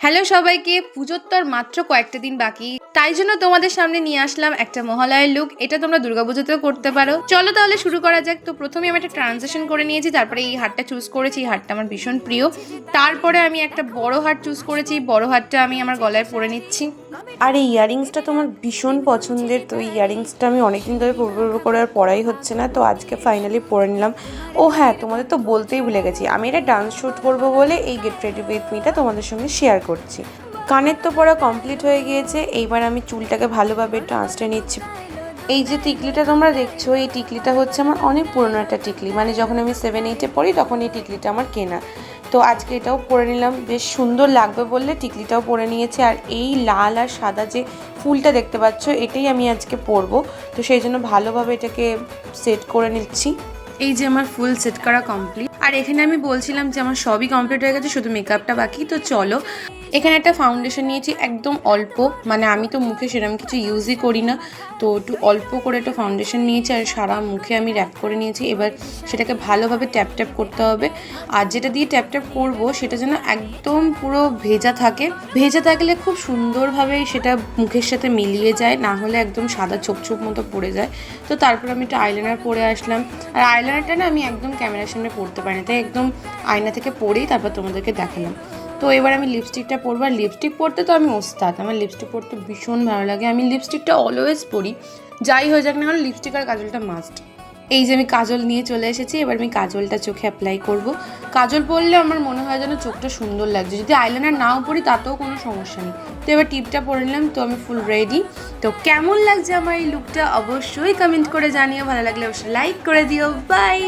Hello সবাইকে, পুজোর তো আর মাত্র কয়েকটা দিন বাকি, তাই জন্য তোমাদের সামনে নিয়ে আসলাম একটা মহালয়ার লুক। এটা তোমরা দুর্গাপুজোতেও করতে পারো। চলো তাহলে শুরু করা যাক। তো প্রথমে আমি একটা ট্রানজেকশন করে নিয়েছি, তারপরে এই হারটা চুজ করেছি। এই হারটা আমার ভীষণ প্রিয়। তারপরে আমি একটা বড় হার চুজ করেছি। বড় হারটা আমি আমার গলায় পরে নিচ্ছি। আর এই ইয়াররিংসটা তো আমার ভীষণ পছন্দের। তো এই ইয়াররিংসটা আমি অনেকদিন ধরে পরবো করে আর পরাই হচ্ছে না, তো আজকে ফাইনালি পরে নিলাম। ও হ্যাঁ, তোমাদের তো বলতেই ভুলে গেছি, আমি এটা ডান্স শ্যুট করবো বলে এই গেট রেডি উইথ মিটা তোমাদের সঙ্গে শেয়ার করছি। কানের তো পরা কমপ্লিট হয়ে গিয়েছে, এইবার আমি চুলটাকে ভালোভাবে একটু আঁচড়ে নিচ্ছি। এই যে টিকলিটা তোমরা দেখছো, এই টিকলিটা হচ্ছে আমার অনেক পুরনো একটা টিকলি, মানে যখন আমি 7-8-এ পড়ি তখন এই টিকলিটা আমার কেনা। তো আজকে এটাও পরে নিলাম, বেশ সুন্দর লাগবে বললে টিকলিটাও পরে নিয়েছে। আর এই লাল আর সাদা যে ফুলটা দেখতে পাচ্ছ, এটাই আমি আজকে পরবো, তো সেই জন্য ভালোভাবে এটাকে সেট করে নিচ্ছি। এই যে আমার ফুল সেট করা কমপ্লিট। আর এখানে আমি বলছিলাম যে আমার সবই কমপ্লিট হয়ে গেছে, শুধু মেকআপটা বাকি। তো চলো, এখানে একটা ফাউন্ডেশন নিয়েছি একদম অল্প, মানে আমি তো মুখে সেরকম কিছু ইউজই করি না, তো একটু অল্প করে একটা ফাউন্ডেশন নিয়েছি আর সারা মুখে আমি র্যাপ করে নিয়েছি। এবার সেটাকে ভালোভাবে ট্যাপ ট্যাপ করতে হবে। আর যেটা দিয়ে ট্যাপ ট্যাপ করবো সেটা যেন একদম পুরো ভেজা থাকে। ভেজা থাকলে খুব সুন্দরভাবে সেটা মুখের সাথে মিলিয়ে যায়, না হলে একদম সাদা ছোপ ছোপ মতো পড়ে যায়। তো তারপর আমি একটা আইলাইনার পরে আসলাম। আর আইলাইনারটা না আমি একদম ক্যামেরার সামনে পরতে পারি না, তাই একদম আয়না থেকে পরেই তারপর তোমাদেরকে দেখালাম। তো এবার আমি লিপস্টিকটা পরবো। আর লিপস্টিক পরতে তো আমি ওস্তাদ, আমার লিপস্টিক পরতে ভীষণ ভালো লাগে। আমি লিপস্টিকটা অলওয়েজ পরি, যাই হয়ে যাক না কারণ লিপস্টিক আর কাজলটা মাস্ট। এই যে আমি কাজল নিয়ে চলে এসেছি, এবার আমি কাজলটা চোখে অ্যাপ্লাই করব। কাজল পরলে আমার মনে হয় যেন চোখটা সুন্দর লাগছে, যদি আইলাইনার নাও পরি তাতেও কোনো সমস্যা নেই। তো এবার টিপটা পরে নিলাম, তো আমি ফুল রেডি। তো কেমন লাগছে আমার এই লুকটা অবশ্যই কমেন্ট করে জানিও, ভালো লাগলে অবশ্যই লাইক করে দিও। বাই।